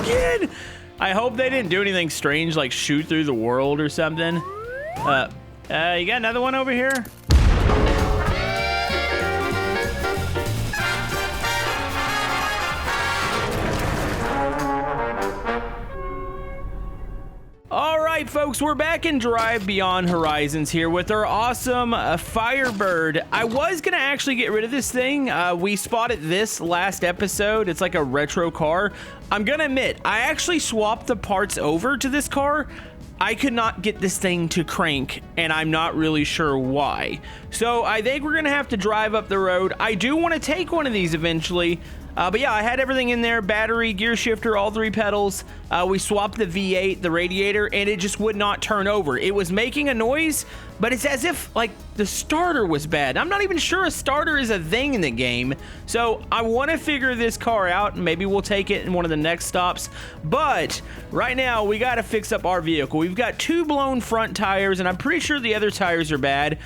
again. I hope they didn't do anything strange like shoot through the world or something. You got another one over here? All right, folks, we're back in Drive Beyond Horizons here with our awesome Firebird. I was going to actually get rid of this thing. We spotted this last episode. It's like a retro car. I'm going to admit, I actually swapped the parts over to this car. I could not get this thing to crank, and I'm not really sure why. So I think we're going to have to drive up the road. I do want to take one of these eventually. But yeah, I had everything in there, battery, gear shifter, all 3 pedals. We swapped the V8, the radiator, and it just would not turn over. It was making a noise, but it's as if like the starter was bad. I'm not even sure a starter is a thing in the game. So I want to figure this car out. Maybe we'll take it in one of the next stops. But right now we got to fix up our vehicle. We've got 2 blown front tires, and I'm pretty sure the other tires are bad.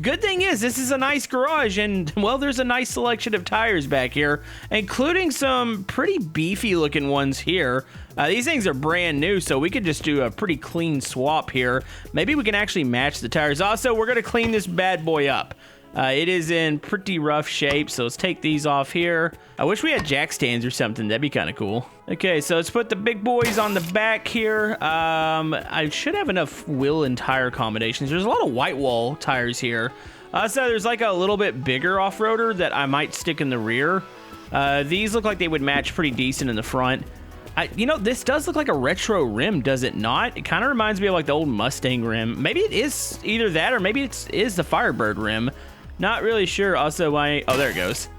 Good thing is this is a nice garage, and well, there's a nice selection of tires back here, including some pretty beefy looking ones here. These things are brand new, so we could just do a pretty clean swap here. Maybe we can actually match the tires. Also, we're going to clean this bad boy up. It is in pretty rough shape, so let's take these off here. I wish we had jack stands or something. That'd be kind of cool. Okay, so let's put the big boys on the back here. I should have enough wheel and tire combinations. There's a lot of white wall tires here. So there's like a little bit bigger off-roader that I might stick in the rear. These look like they would match pretty decent in the front. You know, this does look like a retro rim, does it not? It kind of reminds me of like the old Mustang rim. Maybe it is either that or maybe it is the Firebird rim. Not really sure. Also, oh, there it goes.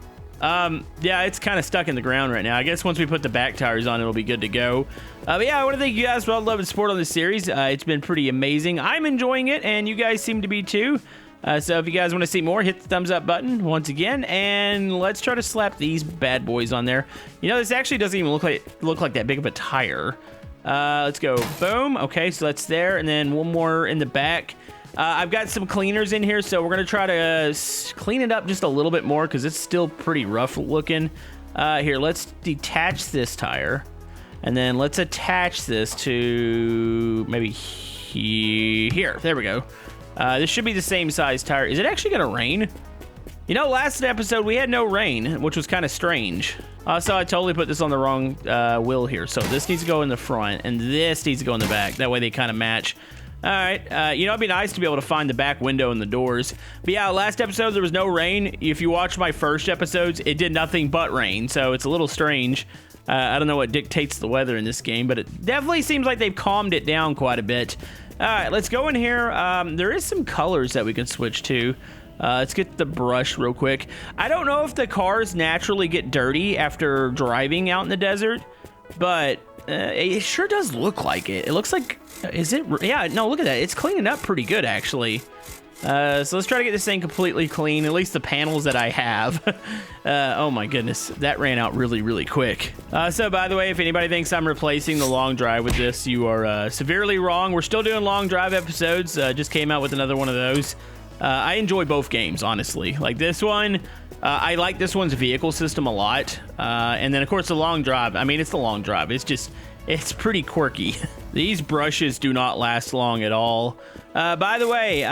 Yeah, it's kind of stuck in the ground right now. I guess once we put the back tires on, it'll be good to go. But yeah, I want to thank you guys for all the love and support on this series. It's been pretty amazing. I'm enjoying it, and you guys seem to be too. So if you guys want to see more, hit the thumbs up button once again, and let's try to slap these bad boys on there. You know, this actually doesn't even look like that big of a tire. Let's go. Boom. Okay, so that's there, and then one more in the back. I've got some cleaners in here, so we're going to try to clean it up just a little bit more because it's still pretty rough looking. Here, let's detach this tire, and then let's attach this to maybe here. There we go. This should be the same size tire. Is it actually going to rain? You know, last episode we had no rain, which was kind of strange. So I totally put this on the wrong wheel here. So this needs to go in the front, and this needs to go in the back. That way they kind of match. All right, you know, it'd be nice to be able to find the back window and the doors. But yeah, last episode there was no rain. If you watch my first episodes, it did nothing but rain. So it's a little strange. I don't know what dictates the weather in this game, but it definitely seems like they've calmed it down quite a bit. All right, let's go in here. There is some colors that we can switch to. Let's get the brush real quick. I don't know if the cars naturally get dirty after driving out in the desert, but it sure does look like it. It looks like, is it? Yeah, no, look at that. It's cleaning up pretty good, actually. So let's try to get this thing completely clean, at least the panels that I have. Oh my goodness, that ran out really, really quick. So by the way, if anybody thinks I'm replacing the long drive with this, you are severely wrong. We're still doing long drive episodes. Just came out with another one of those. I enjoy both games, honestly. Like this one, I like this one's vehicle system a lot. And then of course the long drive, I mean, it's the long drive. It's pretty quirky. These brushes do not last long at all. By the way,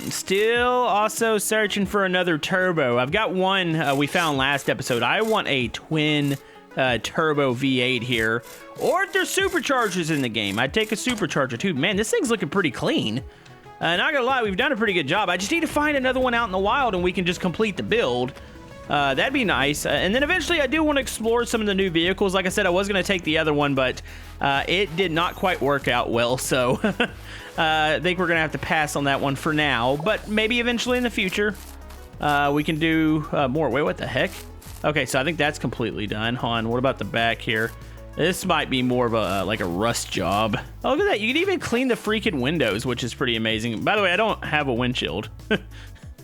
still also searching for another turbo. I've got one we found last episode. I want a twin turbo V8 here. Or if there's superchargers in the game, I'd take a supercharger too. Man, this thing's looking pretty clean. Not gonna lie, we've done a pretty good job. I just need to find another one out in the wild and we can just complete the build. That'd be nice. And then eventually I do want to explore some of the new vehicles. Like I said, I was going to take the other one, but it did not quite work out well. So I think we're going to have to pass on that one for now. But maybe eventually in the future we can do more. Wait, what the heck? Okay, so I think that's completely done. Hold on, what about the back here? This might be more of a like a rust job. Oh, look at that. You can even clean the freaking windows, which is pretty amazing. By the way, I don't have a windshield.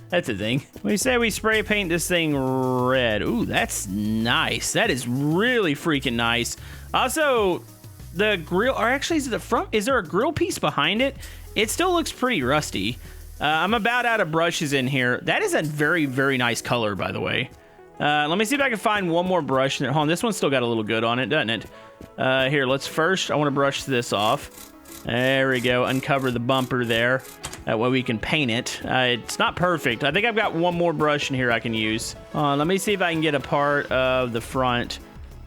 That's a thing. We say we spray paint this thing red. Ooh, that's nice. That is really freaking nice. Also, the grill, or actually is it the front? Is there a grill piece behind it? It still looks pretty rusty. I'm about out of brushes in here. That is a very, very nice color, by the way. Let me see if I can find one more brush in there. Hold on, this one's still got a little good on it, doesn't it? Here, I want to brush this off. There we go. Uncover the bumper there. That way we can paint it. It's not perfect. I think I've got one more brush in here I can use. Let me see if I can get a part of the front.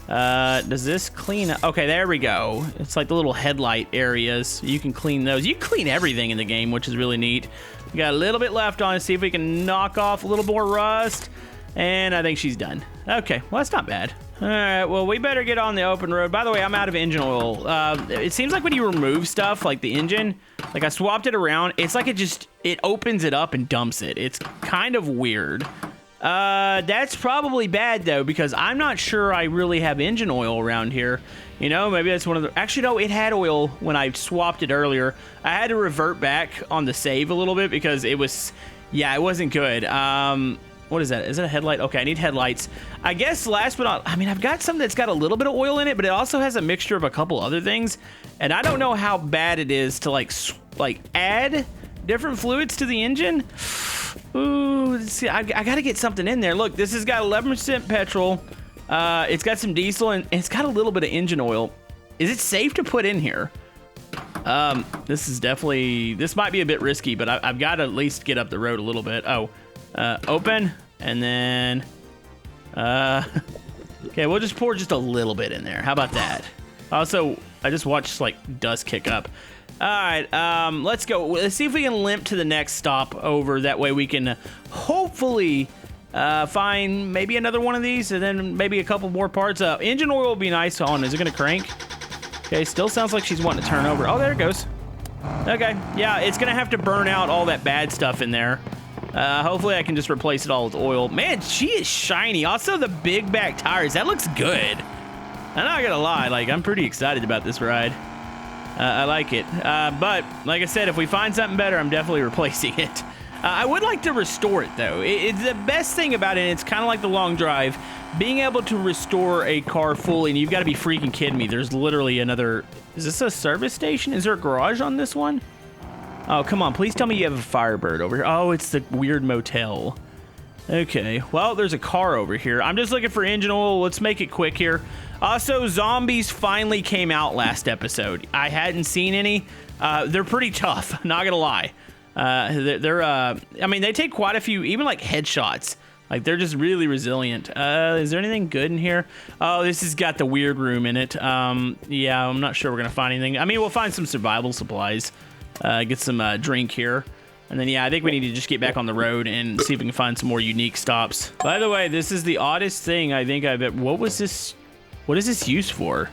Does this clean up? Okay, there we go. It's like the little headlight areas. You can clean those. You can clean everything in the game, which is really neat. We got a little bit left on it. See if we can knock off a little more rust. And I think she's done. Okay, well, that's not bad. All right, well, we better get on the open road. By the way, I'm out of engine oil. It seems like when you remove stuff, like the engine, like I swapped it around, it's like it opens it up and dumps it. It's kind of weird. That's probably bad, though, because I'm not sure I really have engine oil around here. You know, maybe that's one of the... Actually, no, it had oil when I swapped it earlier. I had to revert back on the save a little bit because it was... Yeah, it wasn't good. What is that? Is it a headlight? Okay, I need headlights. I guess last but not... I mean, I've got some that's got a little bit of oil in it, but it also has a mixture of a couple other things. And I don't know how bad it is to, like add different fluids to the engine. Ooh, let's see, I got to get something in there. Look, this has got 11% petrol. It's got some diesel, and it's got a little bit of engine oil. Is it safe to put in here? This is definitely... This might be a bit risky, but I've got to at least get up the road a little bit. Oh. Open, and then, okay, we'll just pour just a little bit in there. How about that? Also, I just watched, like, dust kick up. All right, let's go. Let's see if we can limp to the next stop over. That way we can hopefully find maybe another one of these, and then maybe a couple more parts. Engine oil will be nice on. Is it going to crank? Okay, still sounds like she's wanting to turn over. Oh, there it goes. Okay, yeah, it's going to have to burn out all that bad stuff in there. Hopefully I can just replace it all with oil. Man, she is shiny. Also, the big back tires. That looks good. I'm not gonna lie. Like, I'm pretty excited about this ride. I like it. But, like I said, if we find something better, I'm definitely replacing it. I would like to restore it, though. It's the best thing about it, it's kind of like the long drive, being able to restore a car fully, and you've got to be freaking kidding me. There's literally another... Is this a service station? Is there a garage on this one? Oh, come on. Please tell me you have a Firebird over here. Oh, it's the weird motel. Okay. Well, there's a car over here. I'm just looking for engine oil. Let's make it quick here. Also, zombies finally came out last episode. I hadn't seen any. They're pretty tough. Not gonna lie. I mean, they take quite a few, even like headshots. Like, they're just really resilient. Is there anything good in here? Oh, this has got the weird room in it. Yeah, I'm not sure we're gonna find anything. I mean, we'll find some survival supplies. Get some drink here. And then, yeah, I think we need to just get back on the road and see if we can find some more unique stops. By the way, this is the oddest thing I think I've... What was this? What is this used for?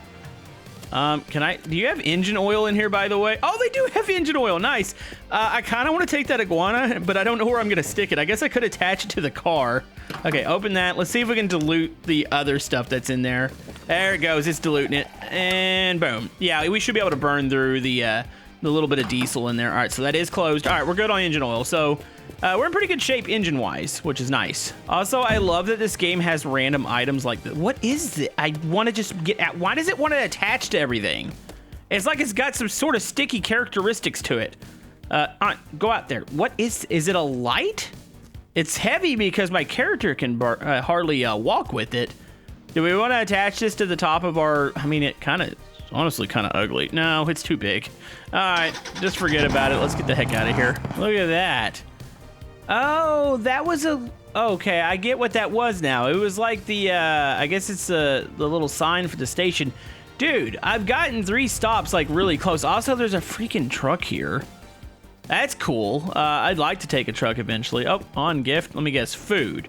Do you have engine oil in here, by the way? Oh, they do have engine oil. Nice. I kind of want to take that iguana, but I don't know where I'm going to stick it. I guess I could attach it to the car. Okay, open that. Let's see if we can dilute the other stuff that's in there. There it goes. It's diluting it. And boom. Yeah, we should be able to burn through the little bit of diesel in there. All right, so that is closed. All right, we're good on engine oil. So we're in pretty good shape engine-wise, which is nice. Also, I love that this game has random items like this. What is it? I want to just get at... Why does it want to attach to everything? It's like it's got some sort of sticky characteristics to it. Go out there. What is it a light? It's heavy because my character can hardly walk with it. Do we want to attach this to the top of our... I mean, it kind of... honestly kind of ugly. No, it's too big. All right, just forget about it. Let's get the heck out of here. Look at that. Oh, that was a... Okay, I get what that was now. It was like the, I guess it's the little sign for the station. Dude, I've gotten 3 stops, like, really close. Also, there's a freaking truck here. That's cool. I'd like to take a truck eventually. Oh, on gift. Let me guess. Food.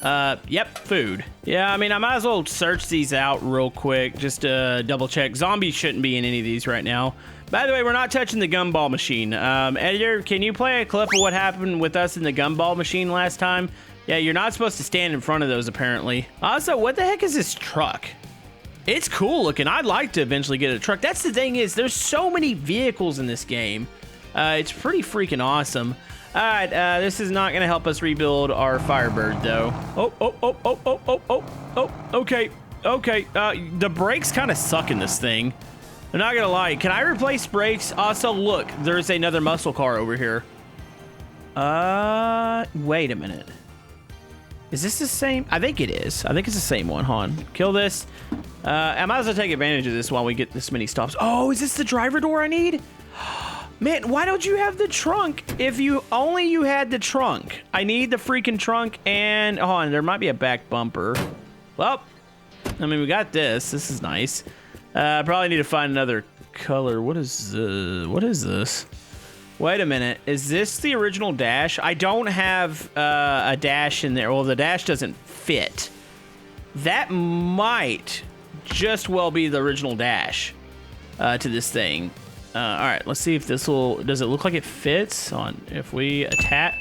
Yep, food. Yeah, I mean, I might as well search these out real quick, just to double check. Zombies shouldn't be in any of these right now. By the way, we're not touching the gumball machine. Editor, can you play a clip of what happened with us in the gumball machine last time? Yeah, you're not supposed to stand in front of those, apparently. Also, what the heck is this truck? It's cool looking. I'd like to eventually get a truck. That's the thing is, there's so many vehicles in this game. It's pretty freaking awesome. All right, this is not going to help us rebuild our Firebird, though. Okay. The brakes kind of suck in this thing. I'm not going to lie. Can I replace brakes? Also, look, there's another muscle car over here. Wait a minute. Is this the same? I think it is. I think it's the same one. Hold on. Kill this. I might as well take advantage of this while we get this many stops. Oh, is this the driver door I need? Man, why don't you have the trunk? If you had the trunk. I need the freaking trunk, and hold on, there might be a back bumper. Well, I mean, we got this. This is nice. Probably need to find another color. What is this? Wait a minute. Is this the original dash? I don't have a dash in there. Well, the dash doesn't fit. That might just well be the original dash to this thing. All right, let's see if this will, does it look like it fits on, if we attach,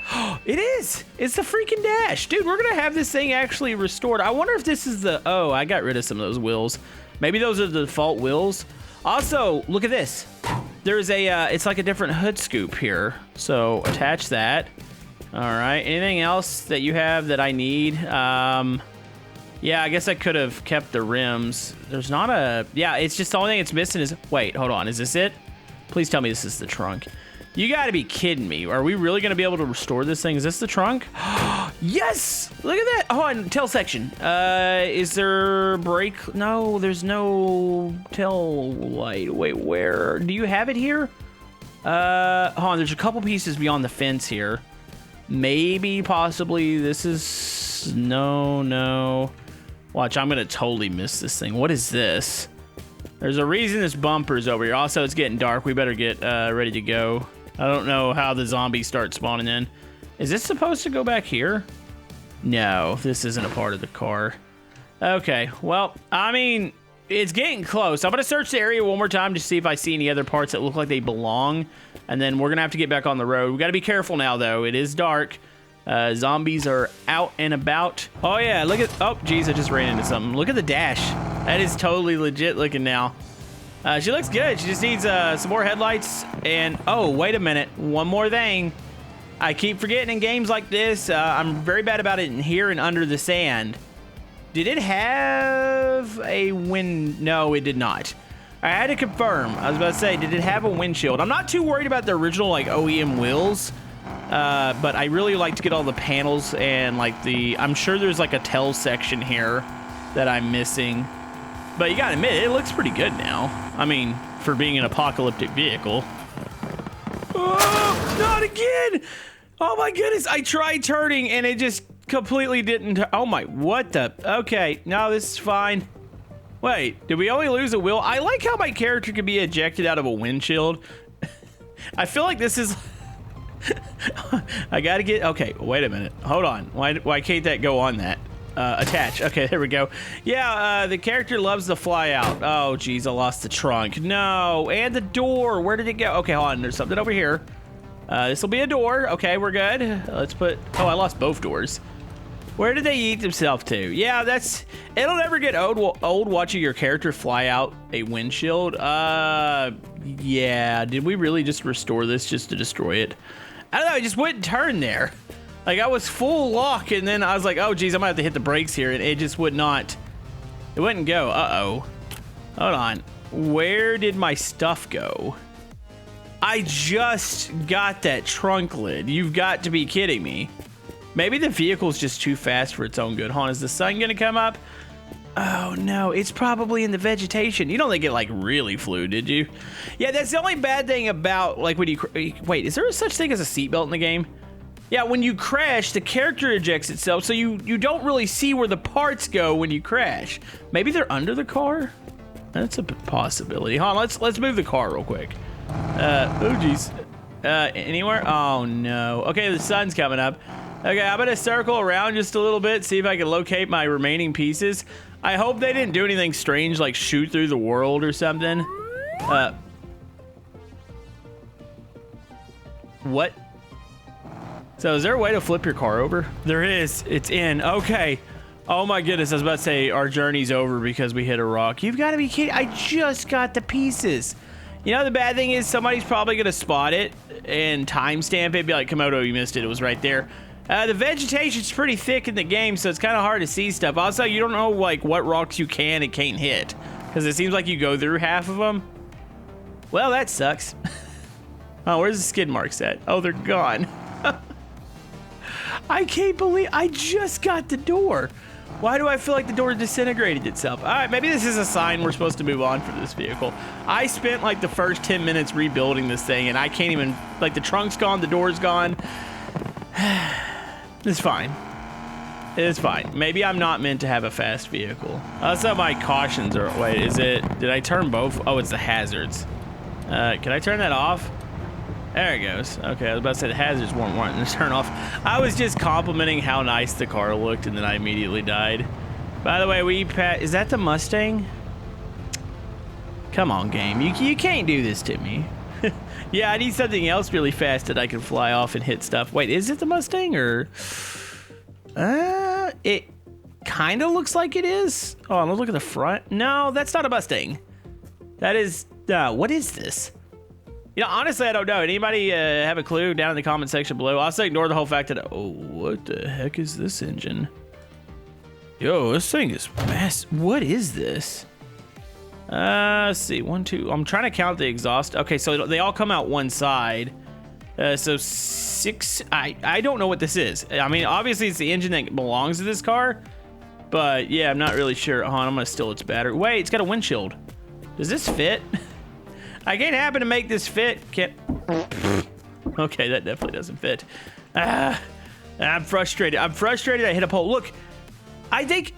it is, it's the freaking dash. Dude, we're gonna have this thing actually restored. I wonder if this is the, oh, I got rid of some of those wheels. Maybe those are the default wheels. Also, look at this. There's a, it's like a different hood scoop here. So attach that. All right, anything else that you have that I need? Yeah, I guess I could have kept the rims. There's not a, yeah, it's just the only thing it's missing is, wait, hold on, is this it? Please tell me this is the trunk. You gotta be kidding me. Are we really gonna be able to restore this thing? Is this the trunk? Yes! Look at that. Hold on, tail section. Is there brake? No, there's no tail light. Wait, where? Do you have it here? Hold on, there's a couple pieces beyond the fence here. Maybe, possibly, this is, no. Watch, I'm gonna totally miss this thing. What is this? There's a reason this bumper's over here. Also, it's getting dark. We better get ready to go. I don't know how the zombies start spawning in. Is this supposed to go back here? No, this isn't a part of the car. Okay, well, I mean, it's getting close. I'm going to search the area one more time to see if I see any other parts that look like they belong. And then we're going to have to get back on the road. We got to be careful now, though. It is dark. Zombies are out and about. Oh, yeah, look at... Oh, geez, I just ran into something. Look at the dash. That is totally legit looking now. She looks good. She just needs some more headlights. And, oh, wait a minute. One more thing. I keep forgetting in games like this. I'm very bad about it in here and under the sand. Did it have a wind? No, it did not. I had to confirm. I was about to say, did it have a windshield? I'm not too worried about the original, like, OEM wheels. But I really like to get all the panels and, like, I'm sure there's, like, a tail section here that I'm missing. But you gotta admit, it looks pretty good now. I mean, for being an apocalyptic vehicle. Oh, not again! Oh my goodness, I tried turning and it just completely didn't. Oh my, what the? Okay, no, this is fine. Wait, did we only lose a wheel? I like how my character could be ejected out of a windshield. I feel like this is... I gotta get... Okay, wait a minute. Hold on. Why can't that go on that? Attach. Okay, there we go. Yeah, the character loves to fly out. Oh, geez, I lost the trunk. No, and the door. Where did it go? Okay, hold on. There's something over here. This will be a door. Okay, we're good. Let's put... Oh, I lost both doors. Where did they eat themselves to? Yeah, that's... It'll never get old watching your character fly out a windshield. Yeah. Did we really just restore this just to destroy it? I don't know. It just wouldn't turn there. Like, I was full lock, and then I was like, oh, geez, I might have to hit the brakes here, and it just would not... It wouldn't go. Uh-oh. Hold on. Where did my stuff go? I just got that trunk lid. You've got to be kidding me. Maybe the vehicle's just too fast for its own good. Hold on, is the sun gonna come up? Oh, no, it's probably in the vegetation. You don't think it, like, really flew, did you? Yeah, that's the only bad thing about, like, when you... Wait, is there such thing as a seatbelt in the game? Yeah, when you crash, the character ejects itself, so you don't really see where the parts go when you crash. Maybe they're under the car? That's a possibility. Hold on, let's move the car real quick. Oh, geez. Anywhere? Oh, no. Okay, the sun's coming up. Okay, I'm gonna circle around just a little bit, see if I can locate my remaining pieces. I hope they didn't do anything strange, like shoot through the world or something. What? So is there a way to flip your car over? There is. It's in. Okay. Oh my goodness, I was about to say our journey's over because we hit a rock. You've got to be kidding. I just got the pieces. You know, the bad thing is somebody's probably going to spot it and timestamp it. Be like, Komodo, you missed it. It was right there. The vegetation's pretty thick in the game, so it's kind of hard to see stuff. Also, you don't know, like, what rocks you can and can't hit. Because it seems like you go through half of them. Well, that sucks. Oh, where's the skid marks at? Oh, they're gone. I can't believe I just got the door. Why do I feel like the door disintegrated itself? All right, maybe this is a sign we're supposed to move on for this vehicle. I spent like the first 10 minutes rebuilding this thing, and I can't even, like, the trunk's gone, the door's gone. It's fine. It's fine. Maybe I'm not meant to have a fast vehicle. Also, my cautions are, wait, is it, did I turn both? Oh, it's the hazards. Can I turn that off? There it goes. Okay, I was about to say the hazards weren't wanting to turn off. I was just complimenting how nice the car looked, and then I immediately died. By the way, is that the Mustang? Come on, game. You can't do this to me. Yeah, I need something else really fast that I can fly off and hit stuff. Wait, is it the Mustang or? It kind of looks like it is. Oh, let's look at the front. No, that's not a Mustang. That is, what is this? You know, honestly, I don't know. Anybody have a clue down in the comment section below? Also, ignore the whole fact that, oh, what the heck is this engine? Yo, this thing is massive. What is this? Let's see, 1, 2. I'm trying to count the exhaust. Okay, so they all come out one side. So 6. I don't know what this is. I mean, obviously it's the engine that belongs to this car, but yeah, I'm not really sure. Hold on, I'm gonna steal its battery. Wait, it's got a windshield. Does this fit? I can't happen to make this fit. Can't. Okay, that definitely doesn't fit. I'm frustrated. I hit a pole. Look, I think.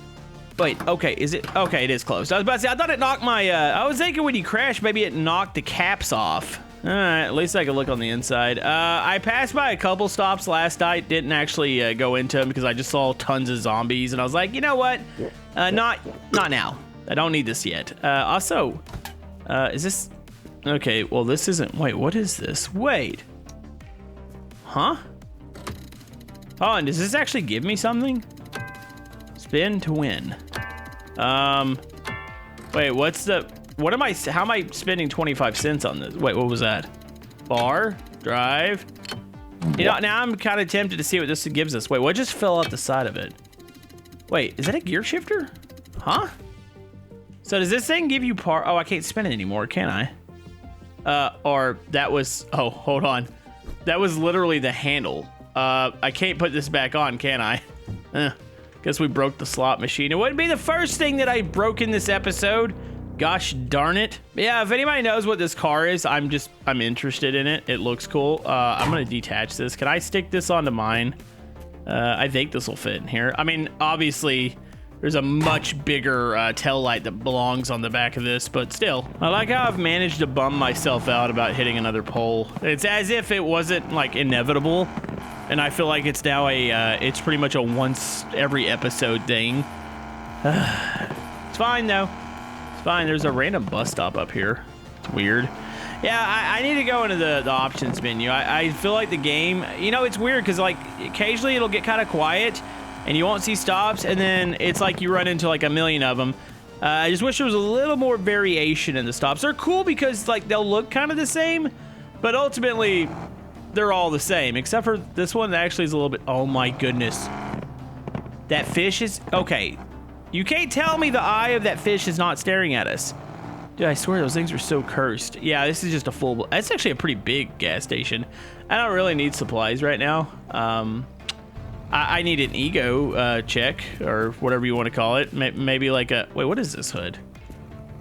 Wait, okay, is it? Okay, it is closed. I was about to say, I thought it knocked my, I was thinking when you crashed, maybe it knocked the caps off. All right, at least I can look on the inside. I passed by a couple stops last night, didn't actually go into them because I just saw tons of zombies, and I was like, you know what? Not now. I don't need this yet. Also, is this, okay, well, this isn't, wait, what is this? Wait. Huh? Oh, and does this actually give me something? Spin to win. Wait, how am I spending 25 cents on this? Wait, what was that? Bar, drive. You know, now I'm kind of tempted to see what this gives us. Wait, what just fell out the side of it? Wait, is that a gear shifter? Huh? So does this thing give you oh, I can't spin it anymore, can I? Or that was, oh, hold on. That was literally the handle. I can't put this back on, can I? Guess we broke the slot machine. It wouldn't be the first thing that I broke in this episode. Gosh darn it. Yeah, if anybody knows what this car is, I'm interested in it. It looks cool. I'm gonna detach this. Can I stick this onto mine? I think this will fit in here. I mean, obviously, there's a much bigger tail light that belongs on the back of this, but still. I like how I've managed to bum myself out about hitting another pole. It's as if it wasn't, like, inevitable. And I feel like it's now it's pretty much a once every episode thing. It's fine though. It's fine. There's a random bus stop up here. It's weird. Yeah, I need to go into the options menu. I feel like the game, you know, it's weird because like occasionally it'll get kind of quiet and you won't see stops, and then it's like you run into like a million of them. I just wish there was a little more variation in the stops. They're cool because like they'll look kind of the same, but ultimately they're all the same, except for this one that actually is a little bit, oh my goodness. That fish is, okay. You can't tell me the eye of that fish is not staring at us. Dude, I swear those things are so cursed. Yeah, this is just a full, that's actually a pretty big gas station. I don't really need supplies right now. I need an ego check, or whatever you want to call it. Maybe like a, wait, what is this hood?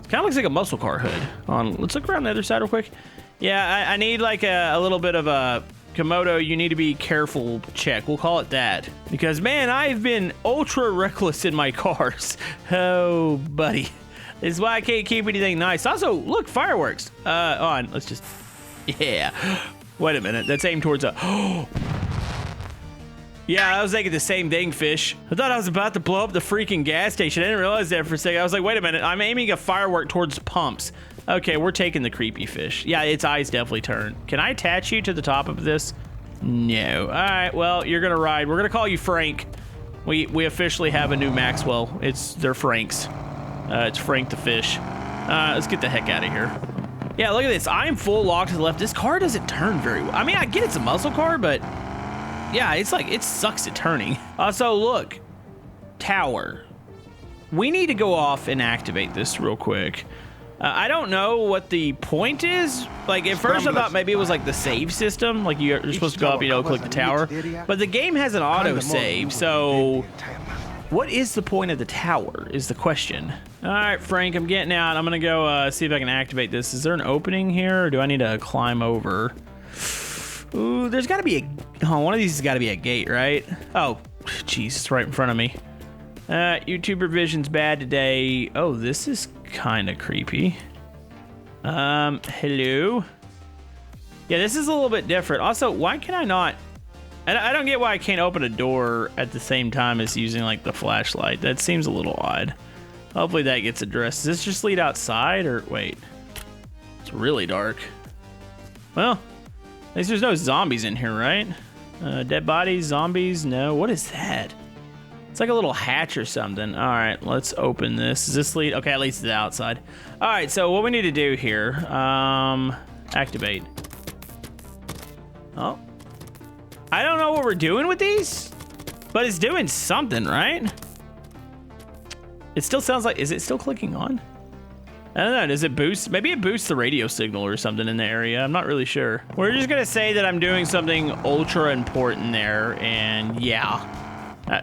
It kind of looks like a muscle car hood. Let's look around the other side real quick. Yeah, I need like a little bit of a Komodo, you need to be careful check. We'll call it that. Because, man, I've been ultra reckless in my cars. Oh, buddy. This is why I can't keep anything nice. Also, look, fireworks. Let's just, yeah. Wait a minute, that's aimed towards a, yeah, I was thinking the same thing, fish. I thought I was about to blow up the freaking gas station. I didn't realize that for a second. I was like, wait a minute, I'm aiming a firework towards pumps. Okay, we're taking the creepy fish. Yeah, its eyes definitely turn. Can I attach you to the top of this? No. All right, well, you're gonna ride. We're gonna call you Frank. We officially have a new Maxwell. They're Franks. It's Frank the fish. Let's get the heck out of here. Yeah, look at this. I'm full lock to the left. This car doesn't turn very well. I mean, I get it's a muscle car, but yeah, it's like, it sucks at turning. So look, tower. We need to go off and activate this real quick. I don't know what the point is. Like, at first I thought maybe it was like the save system. Like, you're supposed to go up, you know, click the tower. But the game has an auto-save, so... What is the point of the tower is the question. All right, Frank, I'm getting out. I'm going to go see if I can activate this. Is there an opening here, or do I need to climb over? Ooh, there's got to be a... Oh, one of these has got to be a gate, right? Oh, jeez, it's right in front of me. YouTuber vision's bad today. Oh, this is kind of creepy. Hello? Yeah, this is a little bit different. Also, why can I not... I don't get why I can't open a door at the same time as using, like, the flashlight. That seems a little odd. Hopefully that gets addressed. Does this just lead outside, or... Wait. It's really dark. Well, at least there's no zombies in here, right? Dead bodies, zombies, no. What is that? It's like a little hatch or something. All right, let's open this. Does this lead? Okay, at least it's outside. All right, so what we need to do here, activate. Oh. I don't know what we're doing with these, but it's doing something, right? It still sounds like, is it still clicking on? I don't know, does it boost? Maybe it boosts the radio signal or something in the area. I'm not really sure. We're just gonna say that I'm doing something ultra important there, and yeah.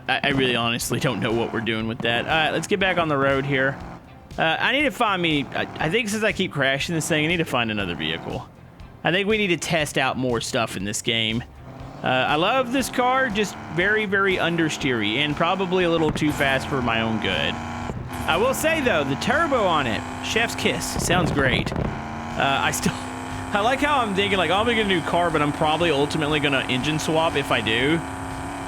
I really honestly don't know what we're doing with that. All right, let's get back on the road here. I need to find me, I think since I keep crashing this thing, I need to find another vehicle. I think we need to test out more stuff in this game. I love this car, just very, very understeery and probably a little too fast for my own good. I will say though, the turbo on it, chef's kiss, sounds great. I like how I'm thinking like, oh, I'm gonna get a new car, but I'm probably ultimately gonna engine swap if I do,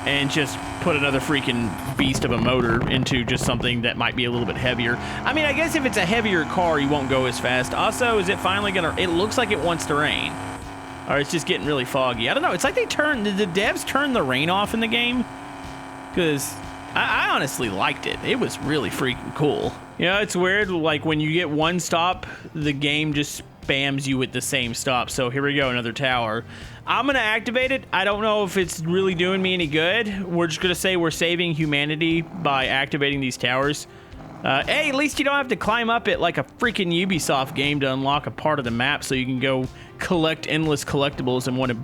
and just put another freaking beast of a motor into just something that might be a little bit heavier. I mean, I guess if it's a heavier car, you won't go as fast. Also, is it finally gonna, it looks like it wants to rain. Or it's just getting really foggy. I don't know. It's like did the devs turn the rain off in the game? Because I honestly liked it. It was really freaking cool. You know, it's weird. Like when you get one stop, the game just spams you with the same stop. So here we go, another tower. I'm going to activate it. I don't know if it's really doing me any good. We're just going to say we're saving humanity by activating these towers. Hey, at least you don't have to climb up it like a freaking Ubisoft game to unlock a part of the map so you can go collect endless collectibles and want to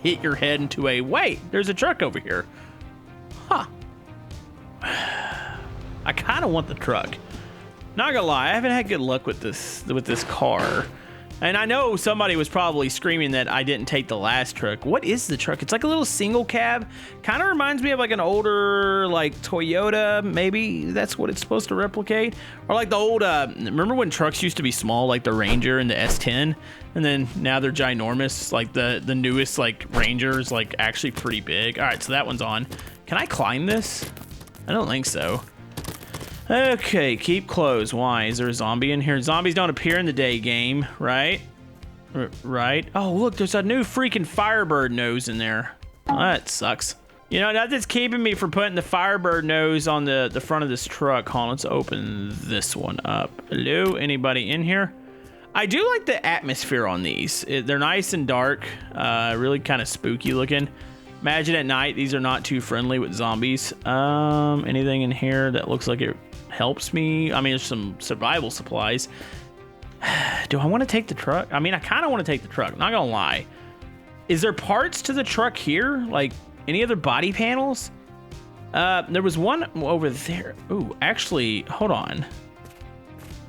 hit your head into a, wait, there's a truck over here. Huh. I kind of want the truck. Not gonna lie, I haven't had good luck with this car. And I know somebody was probably screaming that I didn't take the last truck. What is the truck? It's like a little single cab. Kind of reminds me of like an older, like Toyota. Maybe that's what it's supposed to replicate. Or like the old, remember when trucks used to be small, like the Ranger and the S10? And then now they're ginormous. Like the newest like Ranger is like actually pretty big. All right, so that one's on. Can I climb this? I don't think so. Okay, keep closed. Why? Is there a zombie in here? Zombies don't appear in the day game, right? Right? Oh, look, there's a new freaking Firebird nose in there. Oh, that sucks. You know, nothing's keeping me from putting the Firebird nose on the front of this truck. Hold on, let's open this one up. Hello? Anybody in here? I do like the atmosphere on these. They're nice and dark, really kind of spooky looking. Imagine at night, these are not too friendly with zombies. Anything in here that looks like it helps me? I mean, there's some survival supplies. Do I want to take the truck? I mean, I kind of want to take the truck, not gonna lie. Is there parts to the truck here? Like any other body panels? There was one over there. Ooh, actually, hold on.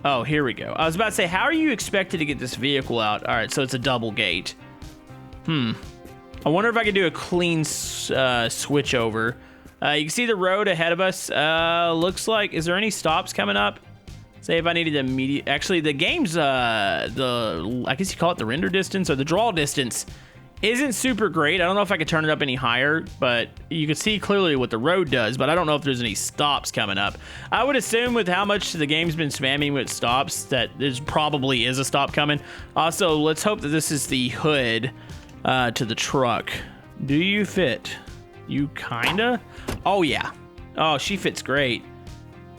Oh, here we go. I was about to say, how are you expected to get this vehicle out? All right, so it's a double gate. I wonder if I could do a clean switch over. You can see the road ahead of us. Looks like, is there any stops coming up? Say if I needed immediate, actually the game's, I guess you call it the render distance or the draw distance isn't super great. I don't know if I could turn it up any higher, but you can see clearly what the road does, but I don't know if there's any stops coming up. I would assume with how much the game's been spamming with stops that there's probably is a stop coming. Also, let's hope that this is the hood to the truck. Do you fit? You kinda? Oh yeah. Oh, she fits great.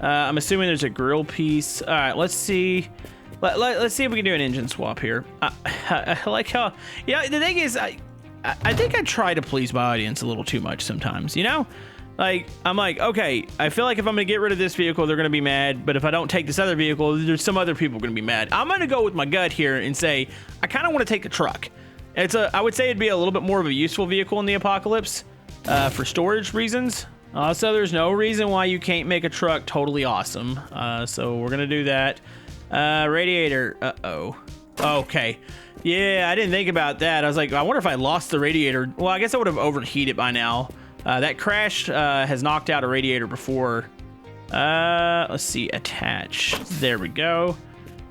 I'm assuming there's a grill piece. All right, let's see. Let's see if we can do an engine swap here. I like how, yeah, the thing is, I think I try to please my audience a little too much sometimes, you know? Like, I'm like, okay, I feel like if I'm gonna get rid of this vehicle, they're gonna be mad, but if I don't take this other vehicle, there's some other people gonna be mad. I'm gonna go with my gut here and say, I kind of want to take the truck. I would say it'd be a little bit more of a useful vehicle in the apocalypse, for storage reasons. Also, there's no reason why you can't make a truck totally awesome. So we're gonna do that. Radiator, uh-oh. Okay. Yeah, I didn't think about that. I was like, I wonder if I lost the radiator. Well, I guess I would have overheated by now. That crash has knocked out a radiator before. Let's see, attach. There we go.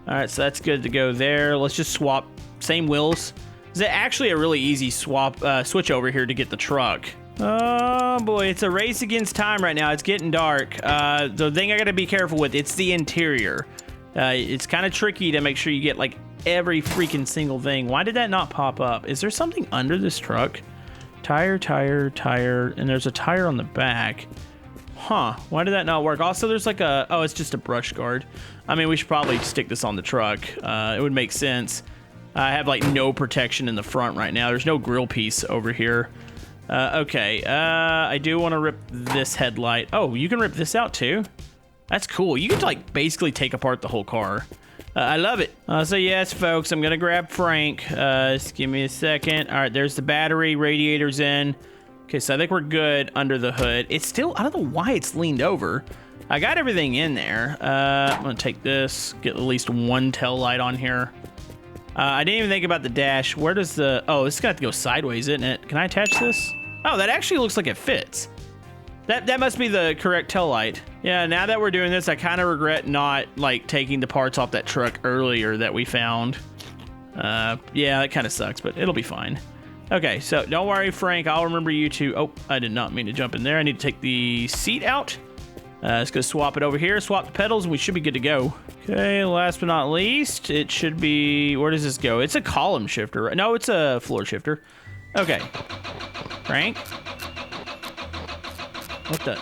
All right, so that's good to go there. Let's just swap same wheels. It's actually a really easy switch over here to get the truck. Oh boy, it's a race against time right now. It's getting dark. The thing I gotta be careful with, it's the interior. It's kind of tricky to make sure you get like every freaking single thing. Why did that not pop up? Is there something under this truck? Tire, and there's a tire on the back. Huh, why did that not work? Also, there's like oh, it's just a brush guard. I mean, we should probably stick this on the truck. It would make sense. I have like no protection in the front right now. There's no grill piece over here. Okay, I do want to rip this headlight. Oh, you can rip this out too? That's cool. You can like basically take apart the whole car. I love it. So yes, folks, I'm gonna grab Frank. Just give me a second. All right, there's the battery, radiators in. Okay, so I think we're good under the hood. It's still, I don't know why it's leaned over. I got everything in there. I'm gonna take this, get at least one tail light on here. I didn't even think about the dash. Where does the, oh, this is gonna have to go sideways, isn't it? Can I attach this? Oh, that actually looks like it fits. That must be the correct tail light. Yeah, now that we're doing this, I kind of regret not, like, taking the parts off that truck earlier that we found. Yeah, that kind of sucks, but it'll be fine. Okay, so don't worry, Frank. I'll remember you to... Oh, I did not mean to jump in there. I need to take the seat out. Let's go swap it over here. Swap the pedals, and we should be good to go. Okay, last but not least, it should be... Where does this go? It's a column shifter. No, it's a floor shifter. Okay. Frank? What the?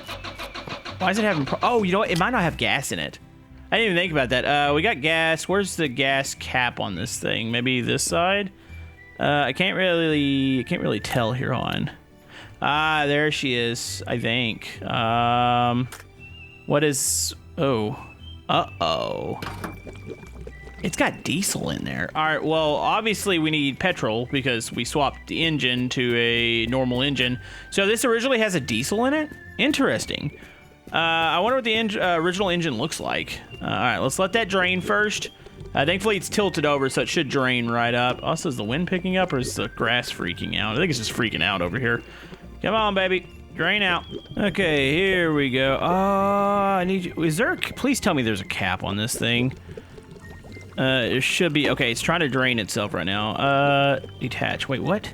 Why is it having... Oh, you know what? It might not have gas in it. I didn't even think about that. We got gas. Where's the gas cap on this thing? Maybe this side? I can't really tell here on. Ah, there she is, I think. What is... Oh. Uh-oh. It's got diesel in there. All right, well, obviously we need petrol because we swapped the engine to a normal engine. So this originally has a diesel in it? Interesting. I wonder what the original engine looks like. All right, let's let that drain first. Thankfully, it's tilted over, so it should drain right up. Also, is the wind picking up, or is the grass freaking out? I think it's just freaking out over here. Come on, baby. Drain out. Okay, here we go. Oh, I need you. Is there... Please tell me there's a cap on this thing. It should be... Okay, it's trying to drain itself right now. Detach. Wait, what?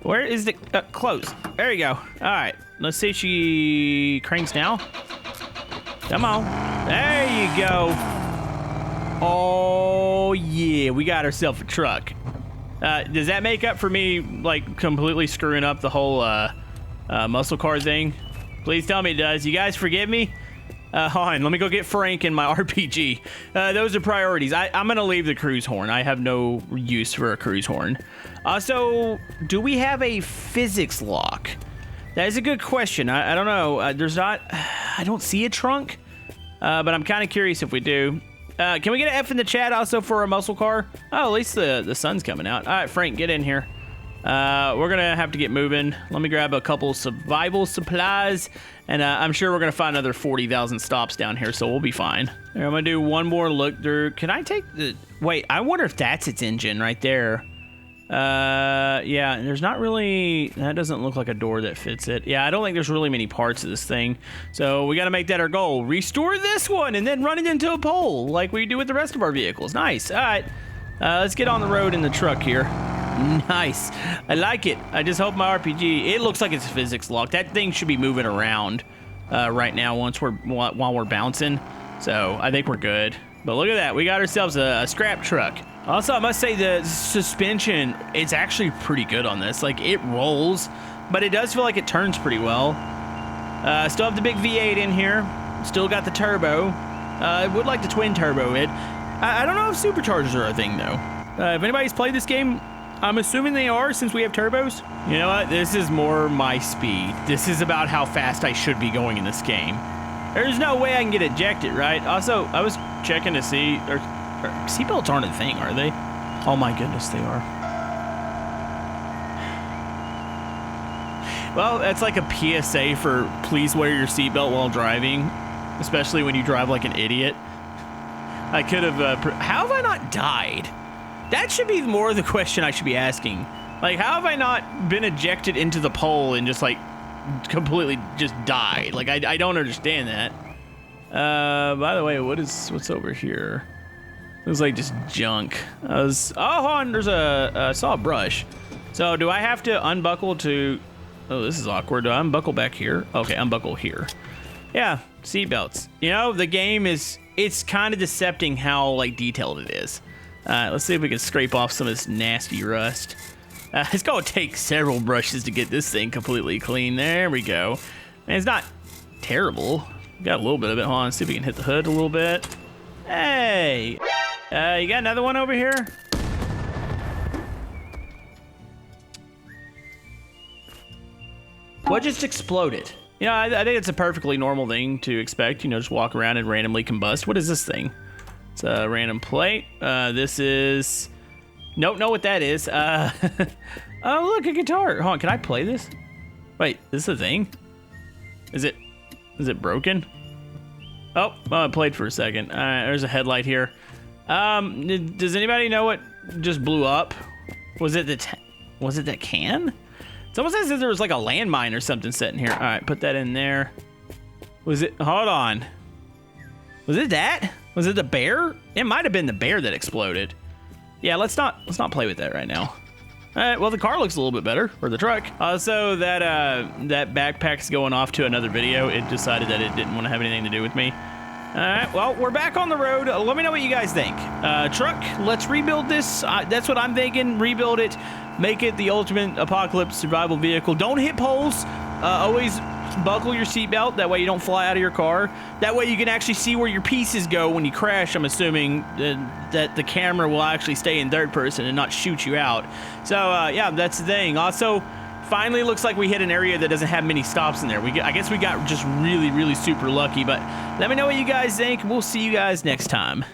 Where is the... close. There you go. All right. Let's see if she cranks now. Come on. There you go. Oh, yeah. We got ourselves a truck. Does that make up for me, like, completely screwing up the whole muscle car thing? Please tell me it does. You guys forgive me? Hold on. Let me go get Frank and my RPG. Those are priorities. I'm going to leave the cruise horn. I have no use for a cruise horn. So, do we have a physics lock? That is a good question. I don't know. There's not... I don't see a trunk, but I'm kind of curious if we do. Can we get an F in the chat also for a muscle car? Oh, at least the sun's coming out. All right, Frank, get in here. We're going to have to get moving. Let me grab a couple survival supplies, and I'm sure we're going to find another 40,000 stops down here, so we'll be fine. Here, I'm going to do one more look through. Can I take the... Wait, I wonder if that's its engine right there. Yeah, there's not really... That doesn't look like a door that fits it. Yeah, I don't think there's really many parts of this thing. So we got to make that our goal. Restore this one and then run it into a pole like we do with the rest of our vehicles. Nice. All right. Let's get on the road in the truck here. Nice. I like it. I just hope my RPG... It looks like it's physics locked. That thing should be moving around right now while we're bouncing. So I think we're good. But look at that. We got ourselves a scrap truck. Also, I must say the suspension, it's actually pretty good on this. Like, it rolls, but it does feel like it turns pretty well. Still have the big V8 in here. Still got the turbo. I would like the twin turbo it. I don't know if superchargers are a thing, though. If anybody's played this game, I'm assuming they are since we have turbos. You know what? This is more my speed. This is about how fast I should be going in this game. There's no way I can get ejected, right? Also, I was checking to see, or seatbelts aren't a thing, are they? Oh my goodness, they are. Well, that's like a PSA for please wear your seatbelt while driving, especially when you drive like an idiot. I could have, how have I not died? That should be more the question I should be asking. Like, how have I not been ejected into the pole and just like completely just died? Like, I don't understand that. By the way, what's over here? It was like just junk. Oh, hold on, there's I saw a brush. So do I have to unbuckle to, oh, this is awkward. Do I unbuckle back here? Okay, unbuckle here. Yeah, seatbelts. You know, the game it's kind of decepting how like detailed it is. Let's see if we can scrape off some of this nasty rust. It's gonna take several brushes to get this thing completely clean. There we go. And it's not terrible. Got a little bit of it. Hold on, see if we can hit the hood a little bit. Hey, you got another one over here? What just exploded? You know, I think it's a perfectly normal thing to expect. You know, just walk around and randomly combust. What is this thing? It's a random plate. This is... Don't know what that is. Oh, look, a guitar. Hold on, can I play this? Wait, this is a thing? Is it broken? Oh, well, it played for a second. There's a headlight here. Does anybody know what just blew up? Was it that can? Someone says there was like a landmine or something sitting here. All right, put that in there. Was it? Hold on. Was it that? Was it the bear? It might have been the bear that exploded. Yeah, let's not play with that right now. All right, well, the car looks a little bit better, or the truck. Also, that backpack's going off to another video. It decided that it didn't want to have anything to do with me. All right, well, we're back on the road. Let me know what you guys think. Truck, let's rebuild this. That's what I'm thinking. Rebuild it. Make it the ultimate apocalypse survival vehicle. Don't hit poles. Always buckle your seatbelt. That way you don't fly out of your car. That way you can actually see where your pieces go when you crash. I'm assuming that the camera will actually stay in third person and not shoot you out. So, yeah, that's the thing. Also, finally looks like we hit an area that doesn't have many stops in there. I guess we got just really, really super lucky. But let me know what you guys think. We'll see you guys next time.